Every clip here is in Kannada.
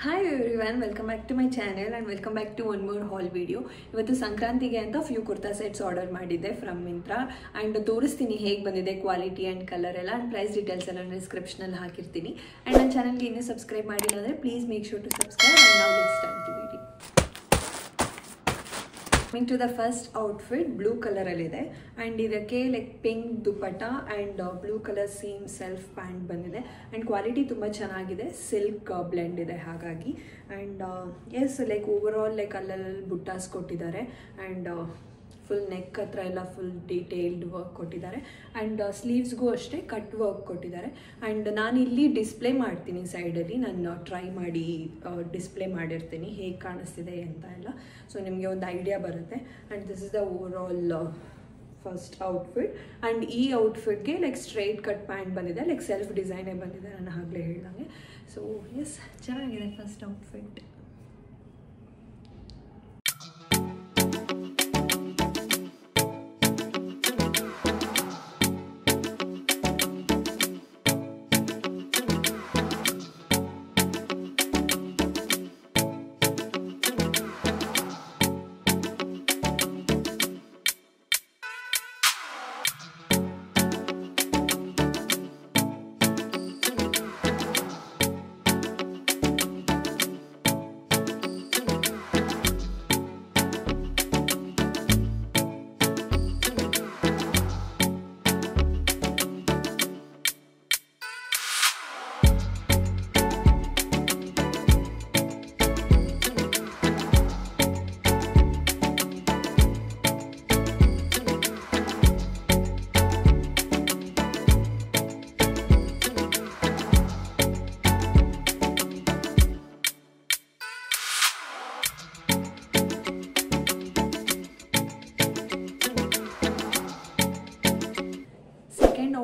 Hi everyone, welcome back to my channel and welcome back to one more haul video. ಇವತ್ತು ಸಂಕ್ರಾಂತಿಗೆ ಅಂತ ಫ್ಯೂ ಕುರ್ತಾ ಸೆಟ್ಸ್ ಆರ್ಡರ್ ಮಾಡಿದ್ದೆ ಫ್ರಮ್ ಮಿಂತ್ರಾ ಅಂಡ್ ತೋರಿಸ್ತೀನಿ ಹೇಗೆ ಬಂದಿದೆ ಕ್ವಾಲಿಟಿ ಅಂಡ್ ಕಲರ್ ಎಲ್ಲ ಅಂಡ್ ಪ್ರೈಸ್ ಡೀಟೇಲ್ಸ್ ಎಲ್ಲ ಡಿಸ್ಕ್ರಿಪ್ಷನ್ ಅಲ್ಲಿ ಹಾಕಿರ್ತೀನಿ ಅಂಡ್ ನನ್ನ ಚಾನಲ್ಗೆ ಇನ್ನೂ ಸಬ್ಸ್ಕ್ರೈಬ್ ಮಾಡಿಲ್ಲ ಅಂದ್ರೆ please make sure to subscribe and now let's start the video. Coming to the first outfit, blue color alide and idake like pink dupatta and blue color seam self pant bandide and quality tumba chanagide, silk blend ide hagagi and yes like overall like allal buttas kottidare and full neck hatra ella full detailed work kottidare and sleeves go ashte cut work kottidare and naan illi display ಮಾಡ್ತೀನಿ ಸೈಡ್ ಅಲ್ಲಿ ನಾನು ಟ್ರೈ ಮಾಡಿ ಡಿಸ್ಪ್ಲೇ ಮಾಡಿರ್ತೀನಿ ಹೇಗೆ ಕಾಣಿಸ್ತಿದೆ ಅಂತ ಎಲ್ಲ ಸೊ ನಿಮಗೆ ಒಂದು ಐಡಿಯಾ ಬರುತ್ತೆ and this is the overall first outfit and ಈ outfit ಗೆ like straight cut pant ಬಂದಿದೆ like self design ಬಂದಿದೆ ನಾನು ಆಗಲೇ ಹೇಳಿದಂಗೆ ಸೊ yes ಚೆನ್ನಾಗಿದೆ first outfit.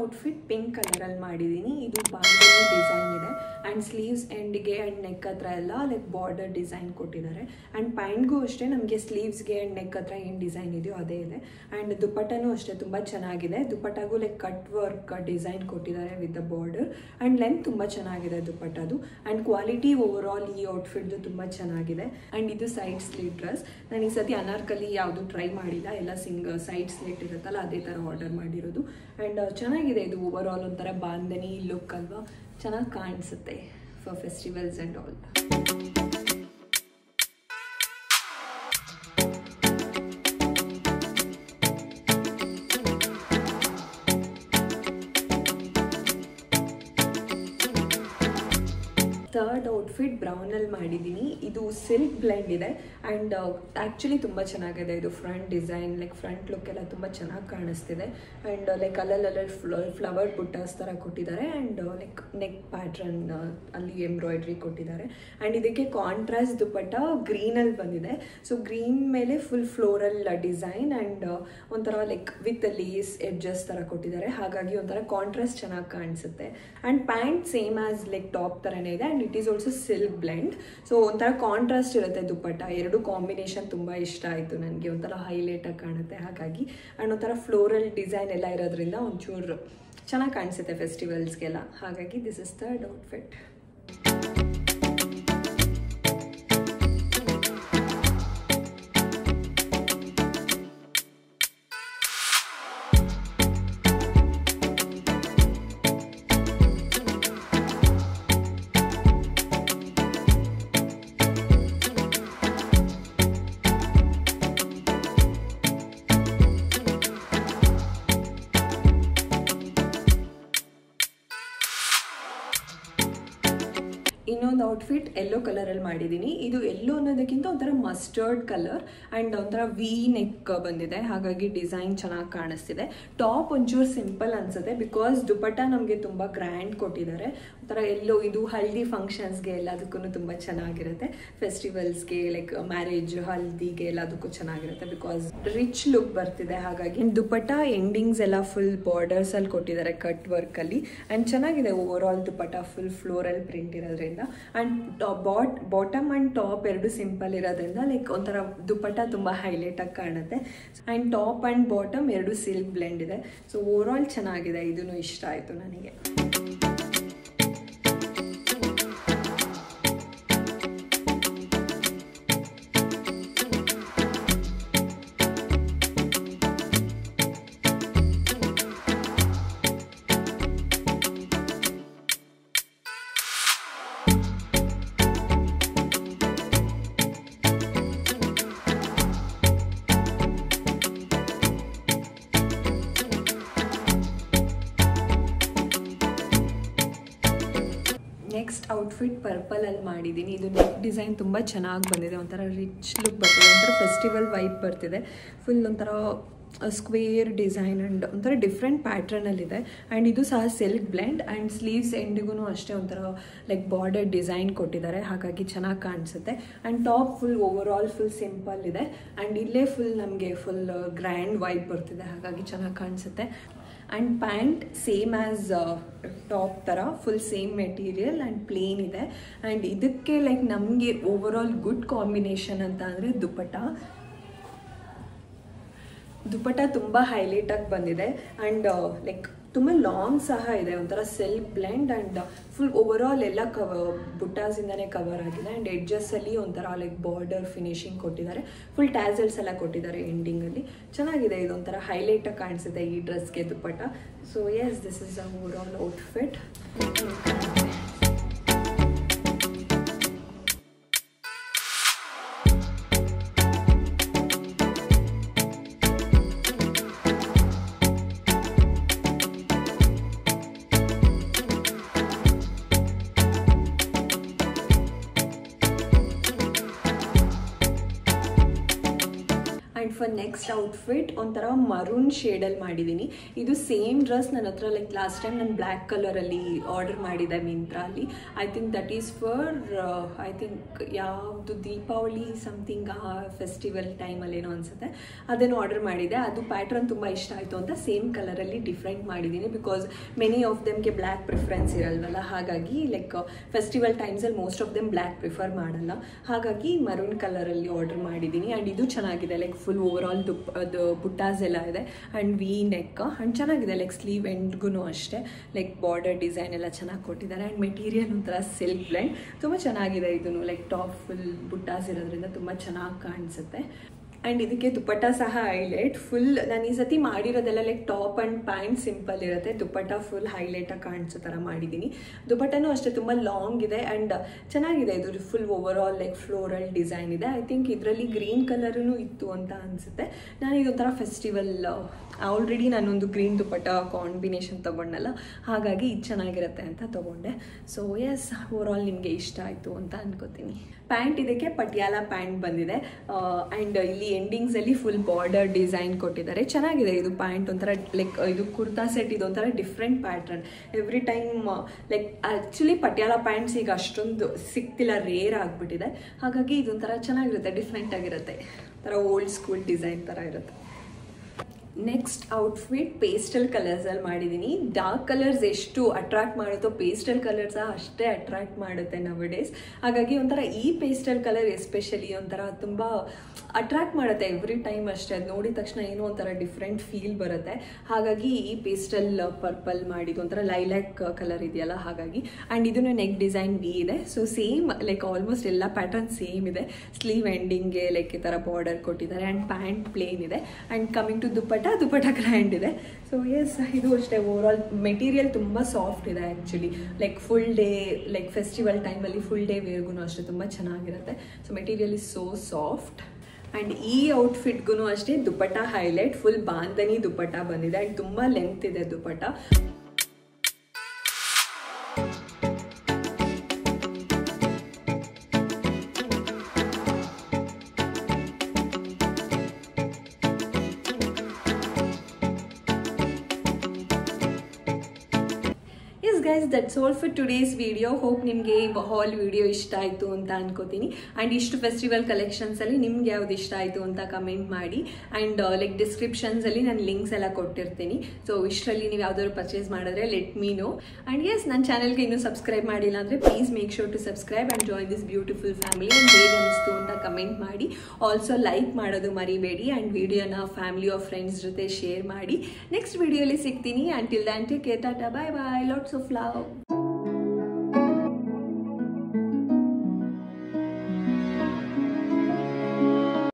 ಔಟ್ಫಿಟ್ ಪಿಂಕ್ ಕಲರಲ್ಲಿ ಮಾಡಿದ್ದೀನಿ. ಇದು ಬಾಂಧನಿ ಡಿಸೈನ್ ಇದೆ ಆ್ಯಂಡ್ ಸ್ಲೀವ್ಸ್ ಎಂಡ್ಗೆ ಆ್ಯಂಡ್ ನೆಕ್ ಹತ್ರ ಎಲ್ಲ ಲೈಕ್ ಬಾರ್ಡರ್ ಡಿಸೈನ್ ಕೊಟ್ಟಿದ್ದಾರೆ ಆ್ಯಂಡ್ ಪ್ಯಾಂಟ್ಗೂ ಅಷ್ಟೇ ನಮಗೆ ಸ್ಲೀವ್ಸ್ಗೆ ಆ್ಯಂಡ್ ನೆಕ್ ಹತ್ರ ಏನು ಡಿಸೈನ್ ಇದೆಯೋ ಅದೇ ಇದೆ ಆ್ಯಂಡ್ ದುಪ್ಪಟ್ಟನೂ ಅಷ್ಟೇ ತುಂಬ ಚೆನ್ನಾಗಿದೆ. ದುಪ್ಪಟ್ಟಾಗೂ ಲೈಕ್ ಕಟ್ ವರ್ಕ್ ಡಿಸೈನ್ ಕೊಟ್ಟಿದ್ದಾರೆ with the border and length ತುಂಬ ಚೆನ್ನಾಗಿದೆ ದುಪ್ಪಟ್ಟದು ಆ್ಯಂಡ್ ಕ್ವಾಲಿಟಿ ಓವರ್ ಆಲ್ ಈ ಔಟ್ಫಿಟ್ದು ತುಂಬ ಚೆನ್ನಾಗಿದೆ ಆ್ಯಂಡ್ ಇದು ಸೈಡ್ ಸ್ಲಿಟ್ ಡ್ರೆಸ್. ನಾನು ಈ ಸತಿ ಅನಾರ್ಕಲಿ ಯಾವುದು ಟ್ರೈ ಮಾಡಿಲ್ಲ, ಎಲ್ಲ ಸೈಡ್ ಸ್ಲಿಟ್ ಇರುತ್ತಲ್ಲ ಅದೇ ಥರ ಆರ್ಡರ್ ಮಾಡಿರೋದು ಆ್ಯಂಡ್ ಚೆನ್ನಾಗಿದೆ. ಇದು ಓವರ್ ಆಲ್ ಒಂಥರ ಬಾಂಧನಿ ಲುಕ್ ಅಲ್ವಾ, ಚೆನ್ನಾಗಿ ಕಾಣಿಸುತ್ತೆ for festivals and all. Third outfit ಬ್ರೌನಲ್ಲಿ ಮಾಡಿದ್ದೀನಿ. ಇದು ಸಿಲ್ಕ್ ಬ್ಲೆಂಡ್ ಇದೆ ಆ್ಯಂಡ್ ಆ್ಯಕ್ಚುಲಿ ತುಂಬ ಚೆನ್ನಾಗಿದೆ. ಇದು front design like front look ಎಲ್ಲ ತುಂಬ ಚೆನ್ನಾಗಿ ಕಾಣಿಸ್ತಿದೆ ಆ್ಯಂಡ್ ಲೈಕ್ ಅಲ್ಲಲ್ಲಿ ಫ್ಲವರ್ ಬುಟ್ಟಾಸ್ ಥರ ಕೊಟ್ಟಿದ್ದಾರೆ ಆ್ಯಂಡ್ ಲೈಕ್ ನೆಕ್ ಪ್ಯಾಟ್ರನ್ ಅಲ್ಲಿ ಎಂಬ್ರಾಯ್ಡ್ರಿ ಕೊಟ್ಟಿದ್ದಾರೆ ಆ್ಯಂಡ್ ಇದಕ್ಕೆ ಕಾಂಟ್ರಾಸ್ಟ್ ದುಪ್ಪಟ್ಟ ಗ್ರೀನಲ್ಲಿ ಬಂದಿದೆ. ಸೊ ಗ್ರೀನ್ ಮೇಲೆ ಫುಲ್ ಫ್ಲೋರಲ್ ಡಿಸೈನ್ ಆ್ಯಂಡ್ ಒಂಥರ ಲೈಕ್ ವಿತ್ ಲೇಸ್ ಎಡ್ಜಸ್ ಥರ ಕೊಟ್ಟಿದ್ದಾರೆ, ಹಾಗಾಗಿ ಒಂಥರ ಕಾಂಟ್ರಾಸ್ಟ್ ಚೆನ್ನಾಗಿ ಕಾಣಿಸುತ್ತೆ and pant same as like top ಥರನೇ ಇದೆ and it is also silk blend. So ಒಂಥರ ಕಾಂಟ್ರಾಸ್ಟ್ ಇರುತ್ತೆ ದುಪ್ಪಟ್ಟ, ಎರಡು ಕಾಂಬಿನೇಷನ್ ತುಂಬ ಇಷ್ಟ ಆಯಿತು ನನಗೆ, ಒಂಥರ ಹೈಲೈಟಾಗಿ ಕಾಣುತ್ತೆ ಹಾಗಾಗಿ ಆ್ಯಂಡ್ ಒಂಥರ ಫ್ಲೋರಲ್ ಡಿಸೈನ್ ಎಲ್ಲ ಇರೋದ್ರಿಂದ ಒಂಚೂರು ಚೆನ್ನಾಗಿ ಕಾಣಿಸುತ್ತೆ ಫೆಸ್ಟಿವಲ್ಸ್ಗೆಲ್ಲ, ಹಾಗಾಗಿ ದಿಸ್ ಇಸ್ ಥರ್ಡ್ ಔಟ್ಫಿಟ್. ಇನ್ನೊಂದು ಔಟ್ಫಿಟ್ ಯೆಲ್ಲೋ ಕಲರಲ್ಲಿ ಮಾಡಿದ್ದೀನಿ. ಇದು ಯೆಲ್ಲೋ ಅನ್ನೋದಕ್ಕಿಂತ ಒಂಥರ ಮಸ್ಟರ್ಡ್ ಕಲರ್ ಆ್ಯಂಡ್ ಒಂಥರ ವಿ ನೆಕ್ ಬಂದಿದೆ, ಹಾಗಾಗಿ ಡಿಸೈನ್ ಚೆನ್ನಾಗಿ ಕಾಣಿಸ್ತಿದೆ. ಟಾಪ್ ಒಂಚೂರು ಸಿಂಪಲ್ ಅನಿಸುತ್ತೆ ಬಿಕಾಸ್ ದುಪ್ಪಟ್ಟ ನಮಗೆ ತುಂಬ ಗ್ರ್ಯಾಂಡ್ ಕೊಟ್ಟಿದ್ದಾರೆ. ಒಂಥರ ಎಲ್ಲೋ ಇದು ಹಲ್ದಿ ಫಂಕ್ಷನ್ಸ್ಗೆ ಎಲ್ಲದಕ್ಕೂ ತುಂಬ ಚೆನ್ನಾಗಿರುತ್ತೆ, ಫೆಸ್ಟಿವಲ್ಸ್ಗೆ ಲೈಕ್ ಮ್ಯಾರೇಜ್ ಹಲ್ದಿಗೆ ಎಲ್ಲದಕ್ಕೂ ಚೆನ್ನಾಗಿರುತ್ತೆ ಬಿಕಾಸ್ ರಿಚ್ ಲುಕ್ ಬರ್ತಿದೆ. ಹಾಗಾಗಿ ದುಪ್ಪಟ್ಟ ಎಂಡಿಂಗ್ಸ್ ಎಲ್ಲ ಫುಲ್ ಬಾರ್ಡರ್ಸಲ್ಲಿ ಕೊಟ್ಟಿದ್ದಾರೆ ಕಟ್ ವರ್ಕಲ್ಲಿ ಆ್ಯಂಡ್ ಚೆನ್ನಾಗಿದೆ ಓವರ್ ಆಲ್ ದುಪ್ಪಟ್ಟ ಫುಲ್ ಫ್ಲೋರಲ್ ಪ್ರಿಂಟ್ ಇರೋದ್ರಿಂದ ಆ್ಯಂಡ್ ಬಾಟಮ್ ಆ್ಯಂಡ್ ಟಾಪ್ ಎರಡು ಸಿಂಪಲ್ ಇರೋದ್ರಿಂದ ಲೈಕ್ ಒಂಥರ ದುಪ್ಪಟ್ಟ ತುಂಬ ಹೈಲೈಟಾಗಿ ಕಾಣುತ್ತೆ ಆ್ಯಂಡ್ ಟಾಪ್ ಆ್ಯಂಡ್ ಬಾಟಮ್ ಎರಡು ಸಿಲ್ಕ್ ಬ್ಲೆಂಡ್ ಇದೆ. ಸೊ ಓವರ್ ಆಲ್ ಚೆನ್ನಾಗಿದೆ, ಇದೂ ಇಷ್ಟ ಆಯಿತು ನನಗೆ. ನೆಕ್ಸ್ಟ್ ಔಟ್ಫಿಟ್ ಪರ್ಪಲಲ್ಲಿ ಮಾಡಿದ್ದೀನಿ. ಇದು ನೆಕ್ ಡಿಸೈನ್ ತುಂಬ ಚೆನ್ನಾಗಿ ಬಂದಿದೆ, ಒಂಥರ ರಿಚ್ ಲುಕ್ ಬರ್ತಿದೆ, ಒಂಥರ ಫೆಸ್ಟಿವಲ್ ವೈಬ್ ಬರ್ತಿದೆ. ಫುಲ್ ಒಂಥರ ಸ್ಕ್ವೇರ್ ಡಿಸೈನ್ ಆ್ಯಂಡ್ ಒಂಥರ ಡಿಫ್ರೆಂಟ್ ಪ್ಯಾಟ್ರನಲ್ಲಿದೆ. ಆ್ಯಂಡ್ ಇದು ಸಹ ಸಿಲ್ಕ್ ಬ್ಲೆಂಡ್ ಆ್ಯಂಡ್ ಸ್ಲೀವ್ಸ್ ಎಂಡಿಗೂ ಅಷ್ಟೇ ಒಂಥರ ಲೈಕ್ ಬಾರ್ಡರ್ ಡಿಸೈನ್ ಕೊಟ್ಟಿದ್ದಾರೆ, ಹಾಗಾಗಿ ಚೆನ್ನಾಗಿ ಕಾಣಿಸುತ್ತೆ. And top full over all full simple ಇದೆ. ಆ್ಯಂಡ್ ಇಲ್ಲೇ ಫುಲ್ ನಮಗೆ ಫುಲ್ ಗ್ರ್ಯಾಂಡ್ ವೈಬ್ ಬರ್ತಿದೆ, ಹಾಗಾಗಿ ಚೆನ್ನಾಗಿ ಕಾಣಿಸುತ್ತೆ. And pant same as top ಥರ full same material and plain ಇದೆ. ಆ್ಯಂಡ್ ಇದಕ್ಕೆ ಲೈಕ್ ನಮಗೆ ಓವರ್ ಆಲ್ ಗುಡ್ ಕಾಂಬಿನೇಷನ್ ಅಂತ ಅಂದರೆ ದುಪಟ್ಟ ತುಂಬ ಹೈಲೈಟಾಗಿ ಬಂದಿದೆ. ಆ್ಯಂಡ್ ಲೈಕ್ ತುಂಬ ಲಾಂಗ್ ಸಹ ಇದೆ, ಒಂಥರ silk blend and full over all ಎಲ್ಲ ಬುಟ್ಟಾಸಿಂದನೇ ಕವರ್ ಆಗಿದೆ. ಆ್ಯಂಡ್ ಎಡ್ಜಸ್ಸಲ್ಲಿ ಒಂಥರ ಲೈಕ್ ಬಾರ್ಡರ್ ಫಿನಿಶಿಂಗ್ ಕೊಟ್ಟಿದ್ದಾರೆ, ಫುಲ್ ಟ್ಯಾಸಲ್ಸ್ ಎಲ್ಲ ಕೊಟ್ಟಿದ್ದಾರೆ ಎಂಡಿಂಗಲ್ಲಿ. ಚೆನ್ನಾಗಿದೆ, ಇದೊಂಥರ ಹೈಲೈಟಾಗಿ ಕಾಣಿಸುತ್ತೆ ಈ ಡ್ರೆಸ್ಗೆ dupatta. So yes, this is a over all outfit. For next outfit ಒಂಥರ ಮರೂನ್ ಶೇಡಲ್ಲಿ ಮಾಡಿದ್ದೀನಿ. ಇದು ಸೇಮ್ ಡ್ರೆಸ್ ನನ್ನ ಹತ್ರ ಲೈಕ್ ಲಾಸ್ಟ್ ಟೈಮ್ ನಾನು ಬ್ಲ್ಯಾಕ್ ಕಲರಲ್ಲಿ ಆರ್ಡರ್ ಮಾಡಿದ್ದೆ ಮಿಂತ್ರಲ್ಲಿ. I think that is for I think ಯಾವುದು ದೀಪಾವಳಿ ಸಮಥಿಂಗ್ ಫೆಸ್ಟಿವಲ್ ಟೈಮಲ್ಲಿ ಏನೋ ಅನಿಸುತ್ತೆ, ಅದನ್ನು ಆರ್ಡರ್ ಮಾಡಿದ್ದೆ. ಅದು ಪ್ಯಾಟ್ರನ್ ತುಂಬ ಇಷ್ಟ ಆಯಿತು ಅಂತ ಸೇಮ್ ಕಲರಲ್ಲಿ ಡಿಫ್ರೆಂಟ್ ಮಾಡಿದ್ದೀನಿ. ಬಿಕಾಸ್ ಮೆನಿ ಆಫ್ ದೆಮ್ಗೆ ಬ್ಲ್ಯಾಕ್ ಪ್ರಿಫರೆನ್ಸ್ ಇರಲ್ವಲ್ಲ, ಹಾಗಾಗಿ ಲೈಕ್ ಫೆಸ್ಟಿವಲ್ ಟೈಮ್ಸಲ್ಲಿ most of them black prefer ಮಾಡಲ್ಲ, ಹಾಗಾಗಿ ಮರೂನ್ ಕಲರಲ್ಲಿ ಆರ್ಡರ್ ಮಾಡಿದ್ದೀನಿ. ಆ್ಯಂಡ್ ಇದು ಚೆನ್ನಾಗಿದೆ, ಲೈಕ್ ಫುಲ್ ಓವರ್ ಆಲ್ ಅದು ಬುಟ್ಟಾಸ್ ಎಲ್ಲ ಇದೆ ಆ್ಯಂಡ್ ವಿ ನೆಕ್ ಆ್ಯಂಡ್ ಚೆನ್ನಾಗಿದೆ. ಲೈಕ್ ಸ್ಲೀವ್ ಎಂಡ್ಗೂ ಅಷ್ಟೇ ಲೈಕ್ ಬಾರ್ಡರ್ ಡಿಸೈನ್ ಎಲ್ಲ ಚೆನ್ನಾಗಿ ಕೊಟ್ಟಿದ್ದಾರೆ. ಆ್ಯಂಡ್ ಮೆಟೀರಿಯಲ್ ಒಂಥರ ಸಿಲ್ಕ್ ಬ್ಲೆಂಡ್ ತುಂಬ ಚೆನ್ನಾಗಿದೆ. ಇದನ್ನು ಲೈಕ್ ಟಾಪ್ ಫುಲ್ ಬುಟ್ಟಾಸ್ ಇರೋದ್ರಿಂದ ತುಂಬ ಚೆನ್ನಾಗಿ ಕಾಣಿಸುತ್ತೆ. ಆ್ಯಂಡ್ ಇದಕ್ಕೆ ದುಪಟ್ಟ ಸಹ ಹೈಲೈಟ್ ಫುಲ್. ನಾನು ಈ ಸತಿ ಮಾಡಿರೋದೆಲ್ಲ like top and pant simple ಇರುತ್ತೆ, ದುಪಟ್ಟ ಫುಲ್ ಹೈಲೈಟಾಗಿ ಕಾಣಿಸೋ ಥರ ಮಾಡಿದ್ದೀನಿ. ದುಪಟ್ಟನೂ ಅಷ್ಟೇ ತುಂಬ ಲಾಂಗ್ ಇದೆ ಆ್ಯಂಡ್ ಚೆನ್ನಾಗಿದೆ. ಇದು full over all like floral design ಇದೆ. ಐ ಥಿಂಕ್ ಇದರಲ್ಲಿ ಗ್ರೀನ್ ಕಲರೂ ಇತ್ತು ಅಂತ ಅನಿಸುತ್ತೆ. ನಾನು ಇದೊಂಥರ ಫೆಸ್ಟಿವಲ್ ಆಲ್ರೆಡಿ ನಾನೊಂದು ಗ್ರೀನ್ ದುಪಟ್ಟ ಕಾಂಬಿನೇಷನ್ ತೊಗೊಂಡಲ್ಲ, ಹಾಗಾಗಿ ಇದು ಚೆನ್ನಾಗಿರುತ್ತೆ ಅಂತ ತೊಗೊಂಡೆ. ಸೊ ಎಸ್, ಓವರ್ ಆಲ್ ನಿಮಗೆ ಇಷ್ಟ ಆಯಿತು ಅಂತ ಅನ್ಕೋತೀನಿ. ಪ್ಯಾಂಟ್ ಇದಕ್ಕೆ ಪಟಿಯಾಲ ಪ್ಯಾಂಟ್ ಬಂದಿದೆ ಆ್ಯಂಡ್ ಇಲ್ಲಿ ಎಂಡಿಂಗ್ಸಲ್ಲಿ ಫುಲ್ ಬಾರ್ಡರ್ ಡಿಸೈನ್ ಕೊಟ್ಟಿದ್ದಾರೆ. ಚೆನ್ನಾಗಿದೆ ಇದು ಪ್ಯಾಂಟ್, ಒಂಥರ ಲೈಕ್ ಇದು ಕುರ್ತಾ ಸೆಟ್, ಇದೊಂಥರ different pattern. Every time like actually Patiala pants ಈಗ ಅಷ್ಟೊಂದು ಸಿಗ್ತಿಲ್ಲ, ರೇರ್ ಆಗಿಬಿಟ್ಟಿದೆ, ಹಾಗಾಗಿ ಇದೊಂಥರ ಚೆನ್ನಾಗಿರುತ್ತೆ, ಡಿಫ್ರೆಂಟ್ ಆಗಿರುತ್ತೆ, ಒಂಥರ ಓಲ್ಡ್ ಸ್ಕೂಲ್ ಡಿಸೈನ್ ಥರ ಇರುತ್ತೆ. ನೆಕ್ಸ್ಟ್ ಔಟ್ಫಿಟ್ ಪೇಸ್ಟಲ್ ಕಲರ್ಸಲ್ಲಿ ಮಾಡಿದ್ದೀನಿ. ಡಾರ್ಕ್ ಕಲರ್ಸ್ ಎಷ್ಟು ಅಟ್ರಾಕ್ಟ್ ಮಾಡುತ್ತೋ ಪೇಸ್ಟಲ್ ಕಲರ್ಸ್ ಅಷ್ಟೇ ಅಟ್ರಾಕ್ಟ್ ಮಾಡುತ್ತೆ ನವಡೇಸ್. ಹಾಗಾಗಿ ಒಂಥರ ಈ ಪೇಸ್ಟಲ್ ಕಲರ್ ಎಸ್ಪೆಷಲಿ ಒಂಥರ ತುಂಬ ಅಟ್ರಾಕ್ಟ್ ಮಾಡುತ್ತೆ ಎವ್ರಿ ಟೈಮ್ ಅಷ್ಟೇ. ಅದು ನೋಡಿದ ತಕ್ಷಣ ಏನೋ ಒಂಥರ ಡಿಫ್ರೆಂಟ್ ಫೀಲ್ ಬರುತ್ತೆ, ಹಾಗಾಗಿ ಈ ಪೇಸ್ಟಲ್ ಪರ್ಪಲ್ ಮಾಡಿದ್ದು ಒಂಥರ ಲೈಲ್ಯಾಕ್ ಕಲರ್ ಇದೆಯಲ್ಲ, ಹಾಗಾಗಿ. ಆ್ಯಂಡ್ ಇದನ್ನು ನೆಕ್ ಡಿಸೈನ್ ವಿ ಇದೆ. ಸೊ ಸೇಮ್ ಲೈಕ್ ಆಲ್ಮೋಸ್ಟ್ ಎಲ್ಲ ಪ್ಯಾಟರ್ನ್ ಸೇಮ್ ಇದೆ. ಸ್ಲೀವ್ ಎಂಡಿಂಗ್ಗೆ ಲೈಕ್ ಈ ಥರ ಬಾರ್ಡರ್ ಕೊಟ್ಟಿದ್ದಾರೆ ಆ್ಯಂಡ್ ಪ್ಯಾಂಟ್ ಪ್ಲೇನ್ ಇದೆ. And coming to dupatta grand ಇದೆ. ಸೊ ಎಸ್, ಇದು ಅಷ್ಟೇ ಓವರ್ ಆಲ್ ಮೆಟೀರಿಯಲ್ ತುಂಬ ಸಾಫ್ಟ್ ಇದೆ actually. Like full day like festival ಟೈಮಲ್ಲಿ ಫುಲ್ ಡೇ ವೇರ್ಗೂ ಅಷ್ಟೇ ತುಂಬ ಚೆನ್ನಾಗಿರುತ್ತೆ. So material is so soft. And ಈ ಔಟ್ಫಿಟ್ಗೂ ಅಷ್ಟೇ ದುಪಟ್ಟ ಹೈಲೈಟ್, ಫುಲ್ ಬಾಂಧನಿ ದುಪಟ್ಟ ಬಂದಿದೆ ಆ್ಯಂಡ್ ತುಂಬ ಲೆಂತ್ ಇದೆ dupatta. guys, that's all for today's video. Hope ನಿಮಗೆ ಹಾಲ್ ವಿಡಿಯೋ ಇಷ್ಟ ಆಯಿತು ಅಂತ ಅನ್ಕೋತೀನಿ. ಆ್ಯಂಡ್ ಇಷ್ಟು ಫೆಸ್ಟಿವಲ್ ಕಲೆಕ್ಷನ್ಸಲ್ಲಿ ನಿಮ್ಗೆ ಯಾವ್ದು ಇಷ್ಟ ಆಯಿತು ಅಂತ ಕಮೆಂಟ್ ಮಾಡಿ. ಆ್ಯಂಡ್ ಲೈಕ್ ಡಿಸ್ಕ್ರಿಪ್ಷನ್ಸಲ್ಲಿ ನಾನು ಲಿಂಕ್ಸ್ ಎಲ್ಲ ಕೊಟ್ಟಿರ್ತೀನಿ. ಸೊ ಇಷ್ಟರಲ್ಲಿ ನೀವು ಯಾವ್ದಾದ್ರು ಪರ್ಚೇಸ್ ಮಾಡಿದ್ರೆ let me know. And yes, ನನ್ನ ಚಾನಲ್ಗೆ ಇನ್ನೂ ಸಬ್ಸ್ಕ್ರೈಬ್ ಮಾಡಿಲ್ಲ ಅಂದರೆ please make sure to subscribe and join this beautiful family. And ಹೇಗೆ ಅನಿಸ್ತು ಅಂತ ಕಮೆಂಟ್ ಮಾಡಿ. ಆಲ್ಸೋ ಲೈಕ್ ಮಾಡೋದು ಮರಿಬೇಡಿ. ಆ್ಯಂಡ್ ವಿಡಿಯೋನ ಫ್ಯಾಮಿಲಿ ಆಫ್ ಫ್ರೆಂಡ್ಸ್ ಜೊತೆ ಶೇರ್ ಮಾಡಿ. ನೆಕ್ಸ್ಟ್ ವಿಡಿಯೋಲಿ ಸಿಗ್ತೀನಿ. And till then take care, tata, bye bye, lots of love.